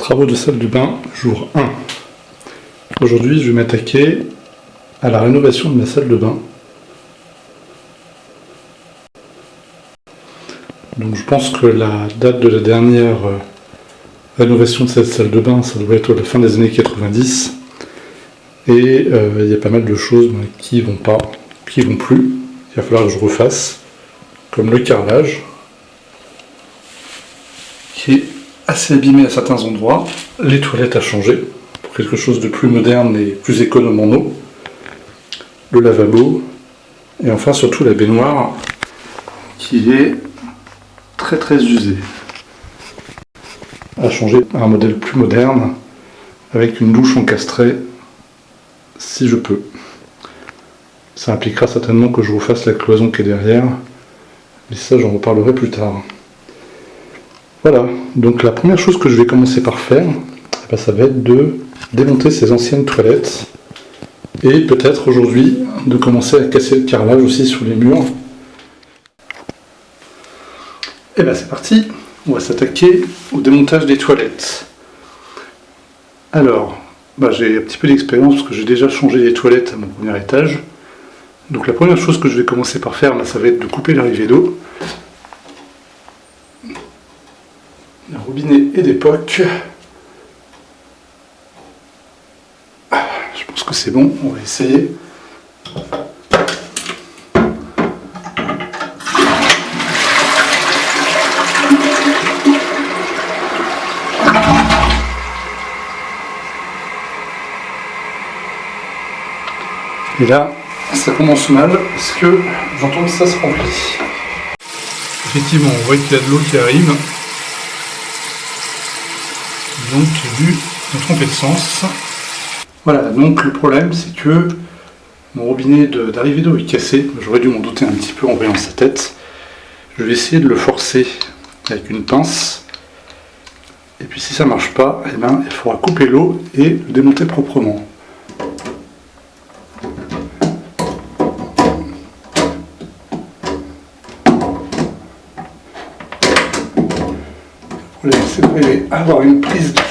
Travaux de salle de bain, jour 1. Aujourd'hui, je vais m'attaquer à la rénovation de ma salle de bain. Donc je pense que la date de la dernière rénovation de cette salle de bain, ça doit être à la fin des années 90. Et il y a pas mal de choses qui vont pas, qui vont plus. Il va falloir que je refasse, comme le carrelage, qui est assez abîmé à certains endroits, les toilettes à changer pour quelque chose de plus moderne et plus économe en eau, le lavabo, et enfin surtout la baignoire qui est très usée. À changer à un modèle plus moderne avec une douche encastrée si je peux. Ça impliquera certainement que je refasse la cloison qui est derrière, mais ça j'en reparlerai plus tard. Voilà, donc la première chose que je vais commencer par faire, ça va être de démonter ces anciennes toilettes et peut-être aujourd'hui de commencer à casser le carrelage aussi sur les murs. Et bien c'est parti, on va s'attaquer au démontage des toilettes. Alors, j'ai un petit peu d'expérience parce que j'ai déjà changé les toilettes à mon premier étage. Donc la première chose que je vais commencer par faire, ça va être de couper l'arrivée d'eau. Un robinet et d'époque. Je pense que c'est bon, on va essayer. Et là, ça commence mal parce que j'entends que ça se remplit. Effectivement, on voit qu'il y a de l'eau qui arrive. Donc j'ai dû me tromper de sens. Voilà, donc le problème c'est que mon robinet d'arrivée d'eau est cassé. J'aurais dû m'en douter un petit peu en voyant sa tête. Je vais essayer de le forcer avec une pince. Et puis si ça ne marche pas, il faudra couper l'eau et le démonter proprement. Le problème c'est d'arriver à avoir une prise dessus.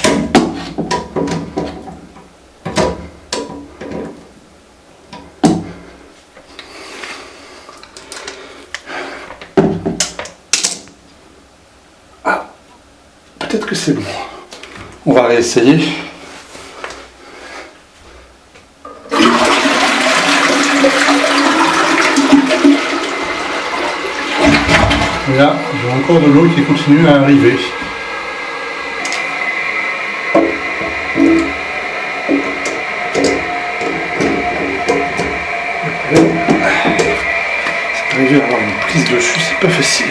Peut-être que c'est bon. On va réessayer. Et là, j'ai encore de l'eau qui continue à arriver. C'est arrivé à avoir une prise dessus, c'est pas facile.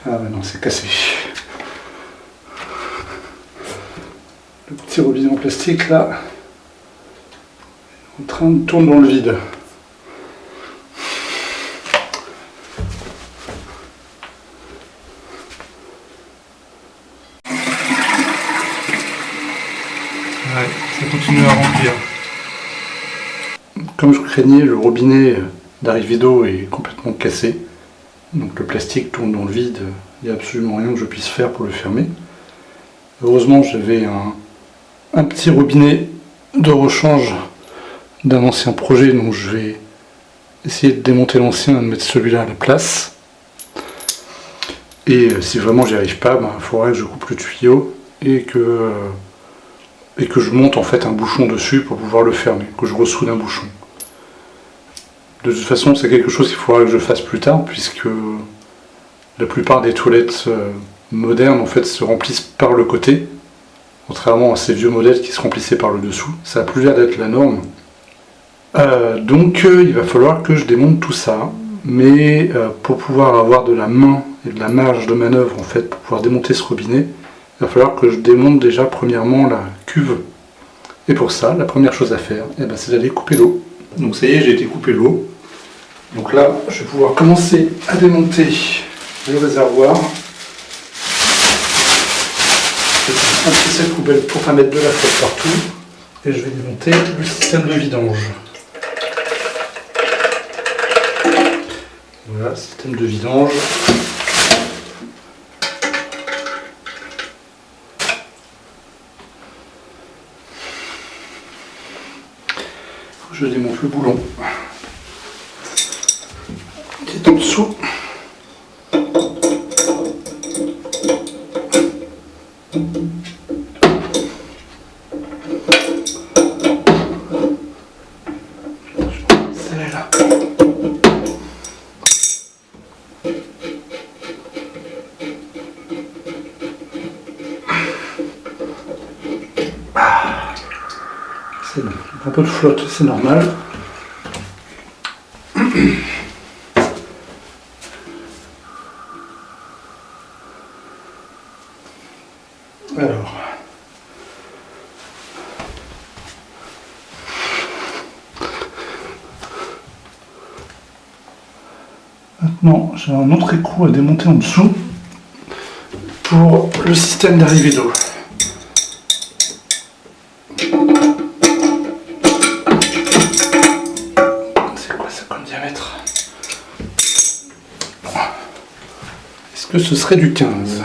Ah non, c'est cassé. Le petit robinet en plastique là, en train de tourner dans le vide. Ouais, ça continue à remplir. Comme je craignais, le robinet d'arrivée d'eau est complètement cassé. Donc le plastique tourne dans le vide, il n'y a absolument rien que je puisse faire pour le fermer. Heureusement j'avais un petit robinet de rechange d'un ancien projet, donc je vais essayer de démonter l'ancien et de mettre celui-là à la place. Et si vraiment j'y arrive pas, il faudrait que je coupe le tuyau et que je monte en fait un bouchon dessus pour pouvoir le fermer, que je ressoude un bouchon. De toute façon, c'est quelque chose qu'il faudra que je fasse plus tard, puisque la plupart des toilettes modernes en fait se remplissent par le côté, contrairement à ces vieux modèles qui se remplissaient par le dessous. Ça n'a plus l'air d'être la norme. Donc il va falloir que je démonte tout ça, mais pour pouvoir avoir de la main et de la marge de manœuvre en fait, pour pouvoir démonter ce robinet, il va falloir que je démonte déjà premièrement la cuve. Et pour ça, la première chose à faire, c'est d'aller couper l'eau. Donc ça y est, j'ai été couper l'eau. Donc là, je vais pouvoir commencer à démonter le réservoir. Je vais prendre un petit sac poubelle pour ne pas mettre de la flotte partout. Et je vais démonter le système de vidange. Voilà, système de vidange. Je démonte le boulon qui est en dessous. Celle-là. C'est bon. Un peu de flotte, c'est normal. Alors, maintenant j'ai un autre écrou à démonter en dessous pour le système d'arrivée d'eau. C'est quoi ça comme diamètre? Est-ce que ce serait du 15?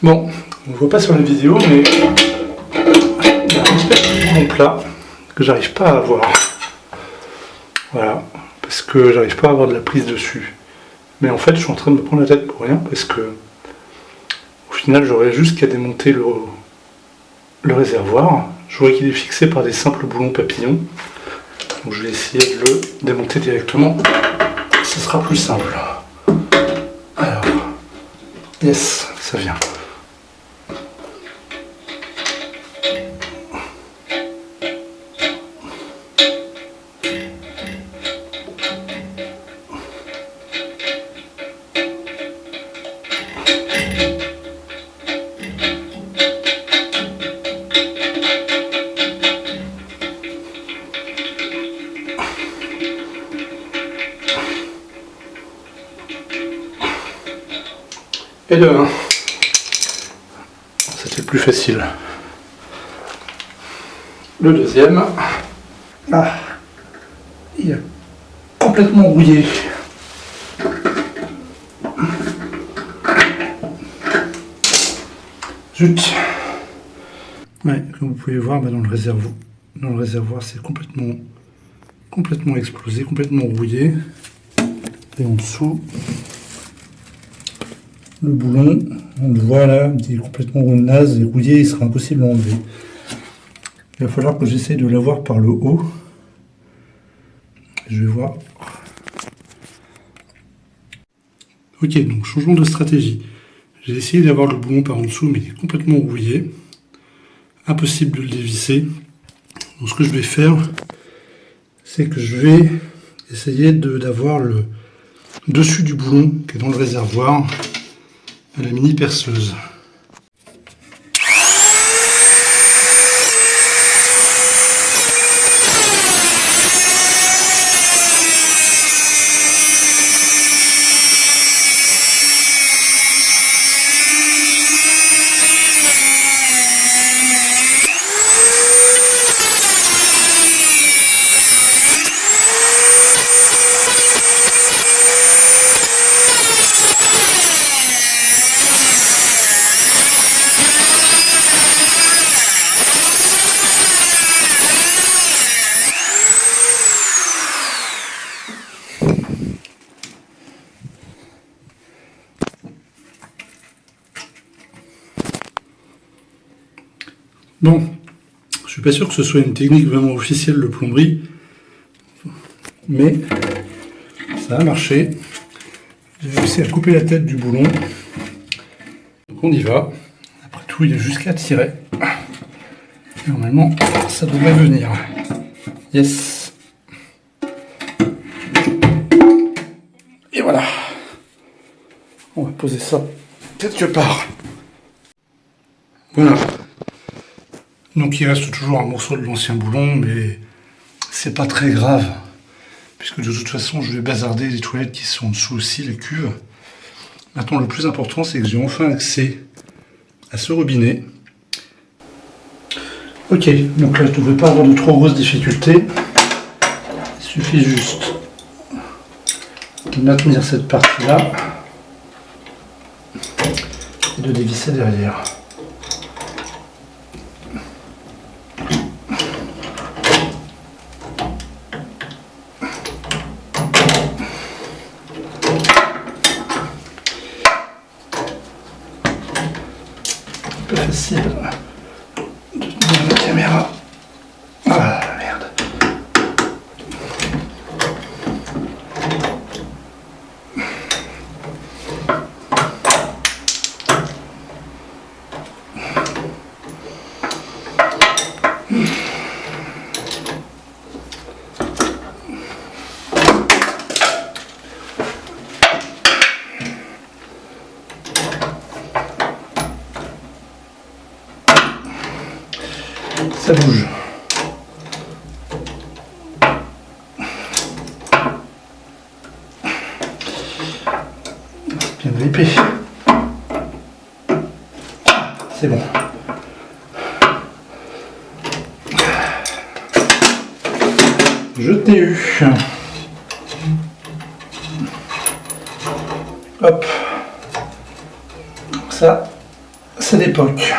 Bon, on ne voit pas sur la vidéo, mais il y a une espèce de boulon plat que j'arrive pas à avoir. Voilà, parce que j'arrive pas à avoir de la prise dessus. Mais en fait, je suis en train de me prendre la tête pour rien, parce que au final, j'aurais juste qu'à démonter le réservoir. Je vois qu'il est fixé par des simples boulons papillons. Donc je vais essayer de le démonter directement. Ce sera plus simple. Alors, yes, ça vient. Et le 1. C'était plus facile. Le deuxième. Ah, il est complètement rouillé. Zut. Ouais, comme vous pouvez voir, dans le réservoir, c'est complètement explosé, complètement rouillé. Et en dessous, le boulon, on le voit là, il est complètement naze et rouillé, il sera impossible à enlever. Il va falloir que j'essaye de l'avoir par le haut. Je vais voir. Ok, donc changement de stratégie. J'ai essayé d'avoir le boulon par en dessous, mais il est complètement rouillé. Impossible de le dévisser. Donc ce que je vais faire, c'est que je vais essayer d'avoir le dessus du boulon qui est dans le réservoir à la mini perceuse. Bon, je suis pas sûr que ce soit une technique vraiment officielle de plomberie, mais ça a marché. J'ai réussi à couper la tête du boulon. Donc on y va. Après tout, il y a juste qu'à tirer. Et normalement, ça devrait venir. Yes. Et voilà. On va poser ça quelque part. Voilà. Donc il reste toujours un morceau de l'ancien boulon, mais c'est pas très grave, puisque de toute façon je vais bazarder les toilettes qui sont en dessous aussi, les cuves. Maintenant le plus important c'est que j'ai enfin accès à ce robinet. Ok, donc là je ne devrais pas avoir de trop grosses difficultés. Il suffit juste de maintenir cette partie-là et de dévisser derrière. Un peu facile de tenir la caméra. Ah merde. Ça bouge. C'est bien grippé. C'est bon. Je t'ai eu. Hop. Ça, c'est d'époque.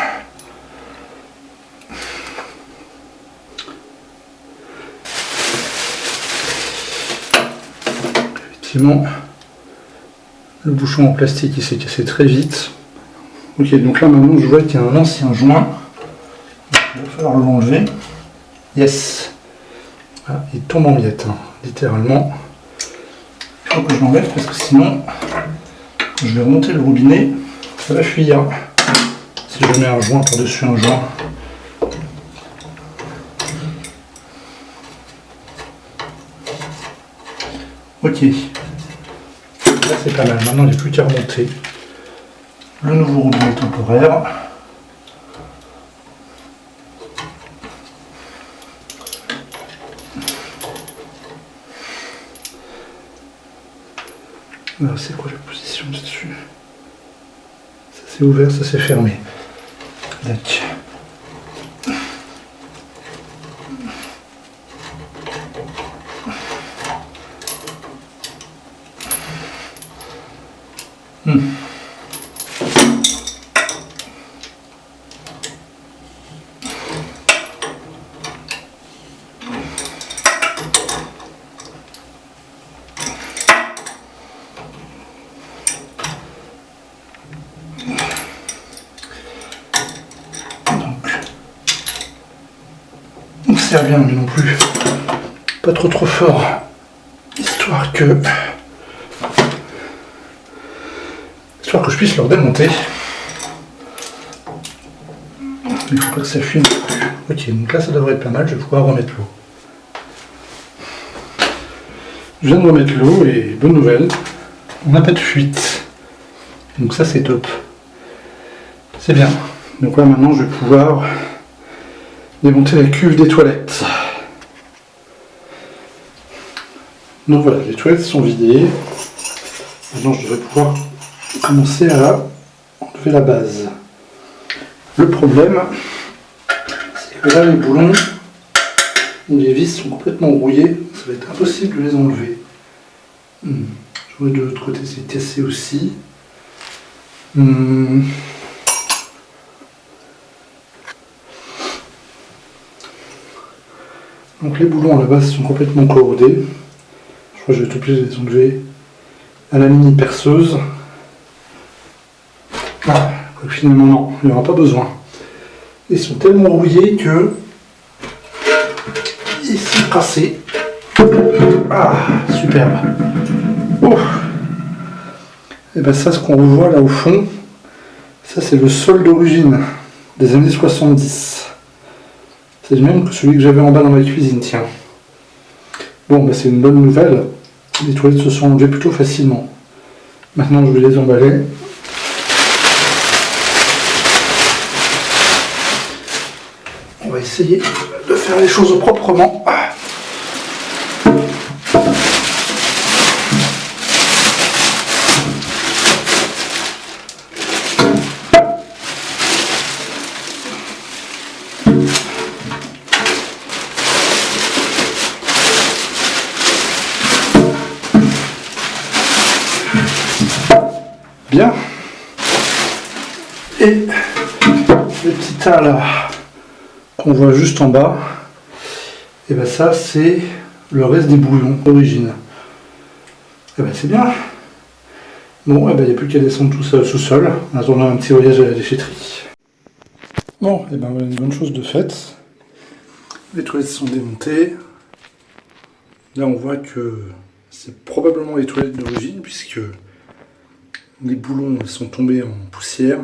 Effectivement, le bouchon en plastique il s'est cassé très vite. Ok, donc là maintenant je vois qu'il y a un ancien joint. Donc, il va falloir l'enlever. Yes. Ah, il tombe en miettes, hein, littéralement. Il faut que je l'enlève parce que sinon, quand je vais remonter le robinet, ça va fuir. Si je mets un joint par-dessus un joint. Ok. Là c'est pas mal. Maintenant il n'y a plus qu'à remonter le nouveau robinet temporaire. Alors c'est quoi la position dessus? Ça c'est ouvert, ça c'est fermé. Tac. On sert bien, mais non plus pas trop fort, histoire que je puisse le redémonter. Il ne faut pas que ça fume. Ok, donc là ça devrait être pas mal, je vais pouvoir remettre l'eau. Je viens de remettre l'eau et bonne nouvelle, on n'a pas de fuite. Donc ça c'est top. C'est bien. Donc là maintenant je vais pouvoir démonter la cuve des toilettes. Donc voilà, les toilettes sont vidées. Maintenant je devrais pouvoir commencer à enlever la base. Le problème, c'est que là les boulons ou les vis sont complètement rouillés, ça va être impossible de les enlever. Je vois de l'autre côté c'est cassé aussi. Donc les boulons à la base sont complètement corrodés. Je crois que je vais être obligé de les enlever à la mini perceuse. Ah, finalement non, il n'y aura pas besoin. Ils sont tellement rouillés que ils sont cassés. Ah, superbe. Oh. Et bien ça, ce qu'on revoit là au fond, ça c'est le sol d'origine des années 70. C'est le même que celui que j'avais en bas dans ma cuisine, tiens. Bon, bah c'est une bonne nouvelle. Les toilettes se sont enlevées plutôt facilement. Maintenant, je vais les emballer. On va essayer de faire les choses proprement. Bien. Et le petit tas là qu'on voit juste en bas, et ben ça c'est le reste des bouillons d'origine. Et ben c'est bien. Bon, et ben il n'y a plus qu'à descendre tout ça sous sol en attendant un petit voyage à la déchetterie. Bon, et ben voilà une bonne chose de faite. Les toilettes sont démontées. Là on voit que c'est probablement les toilettes d'origine puisque les boulons sont tombés en poussière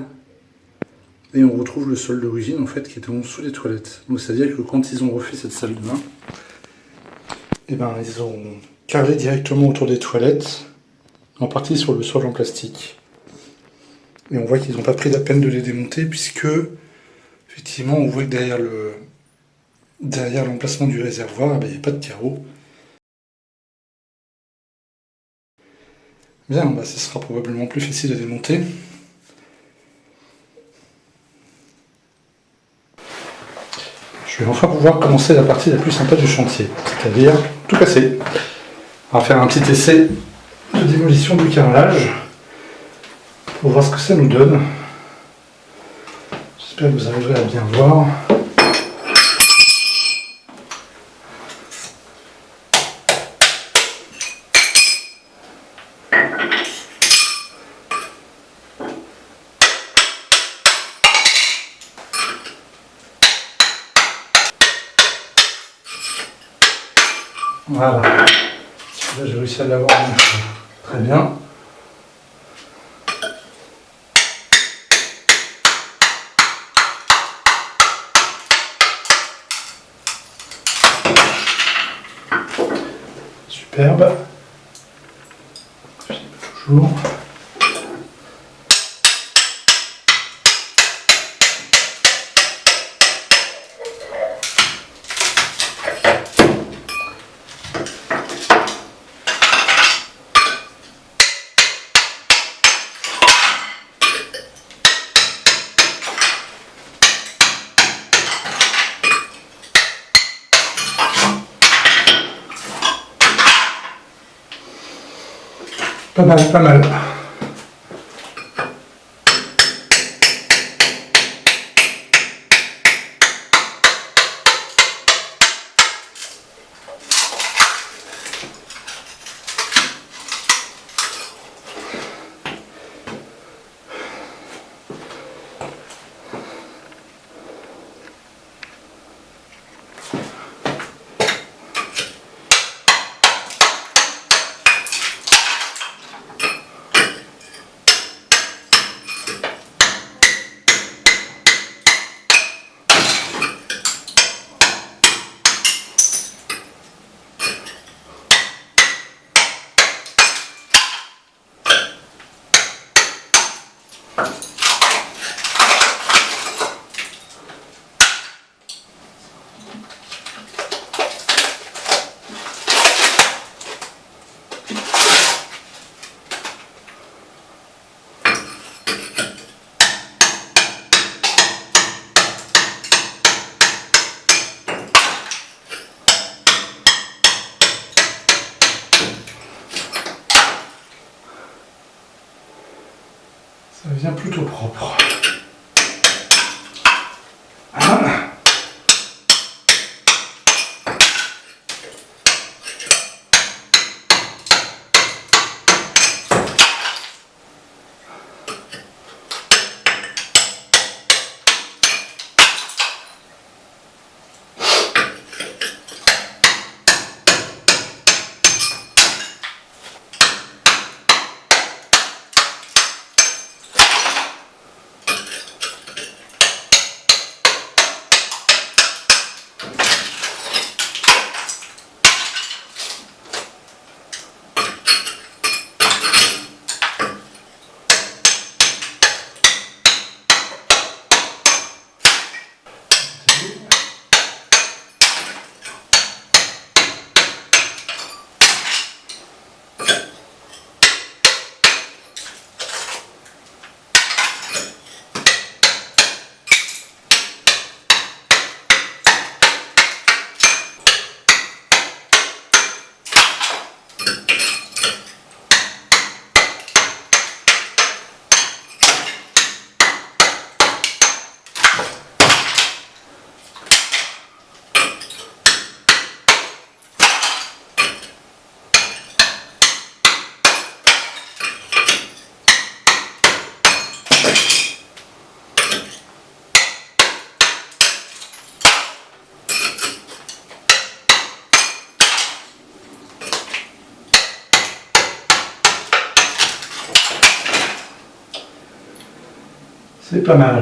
et on retrouve le sol d'origine en fait qui était en dessous des toilettes. Donc c'est à dire que quand ils ont refait cette salle de bain, et ben ils ont carré directement autour des toilettes, en partie sur le sol en plastique. Et on voit qu'ils n'ont pas pris la peine de les démonter puisque effectivement on voit que derrière l'emplacement du réservoir, il n'y a pas de carreaux. Bien, ce sera probablement plus facile à démonter. Je vais enfin pouvoir commencer la partie la plus sympa du chantier, c'est-à-dire tout casser. On va faire un petit essai de démolition du carrelage pour voir ce que ça nous donne. J'espère que vous arriverez à bien voir. Voilà. Là, j'ai réussi à l'avoir très bien. Superbe. Toujours. Pas mal, pas mal. Ça devient plutôt propre. Ah. C'est pas mal.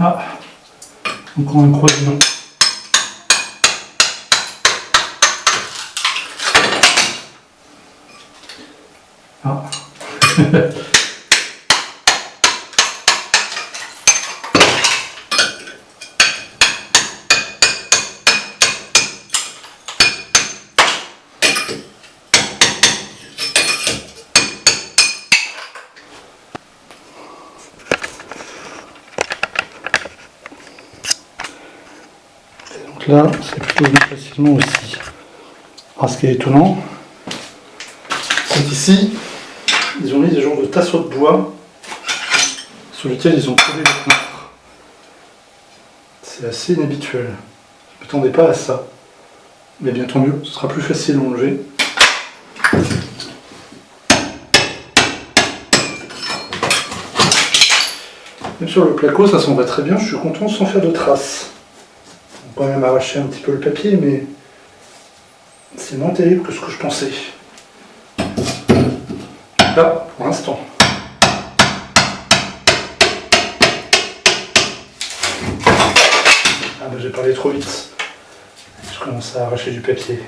Ah, encore un croisillon. Ah. Donc là, c'est plutôt venu facilement aussi. Alors ce qui est étonnant, c'est qu'ici, ils ont mis des genres de tasseaux de bois sur lesquels ils ont collé le plâtre. C'est assez inhabituel. Je ne m'attendais pas à ça. Mais bien tant mieux, ce sera plus facile à enlever. Même sur le placo, ça s'en va très bien, je suis content sans faire de traces. On peut quand même arracher un petit peu le papier, mais c'est moins terrible que ce que je pensais. Là, pour l'instant. Ah bah j'ai parlé trop vite. Je commence à arracher du papier.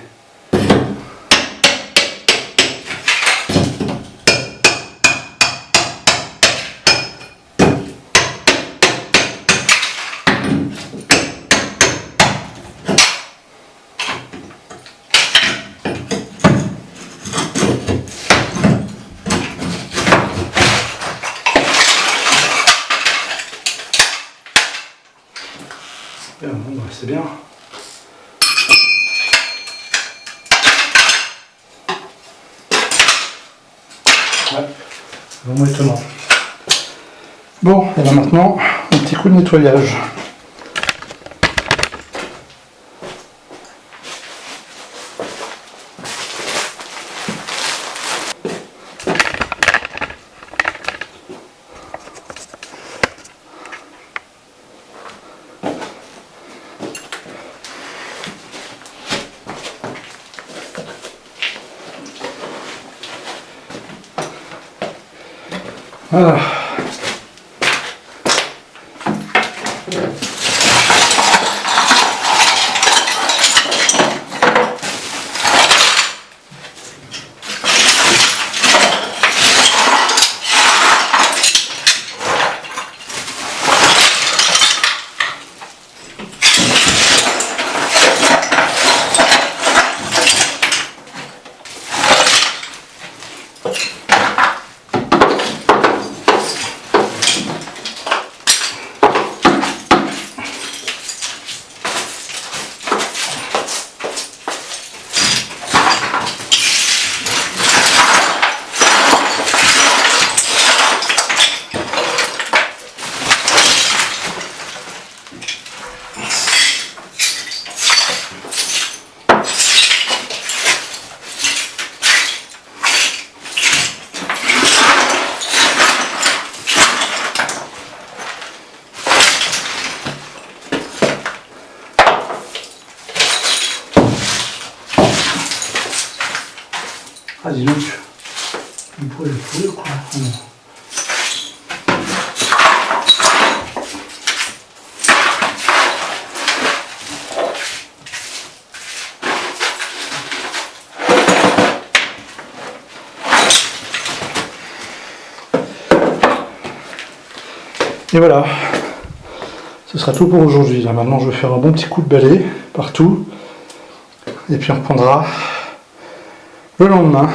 Bon, c'est bien. Ouais, vraiment étonnant. Bon, et là maintenant, un petit coup de nettoyage. Voilà. Ah dis donc, on pourrait le fouler quoi. Ah, non. Et voilà, ce sera tout pour aujourd'hui. Là maintenant je vais faire un bon petit coup de balai partout. et puis on reprendra le lendemain.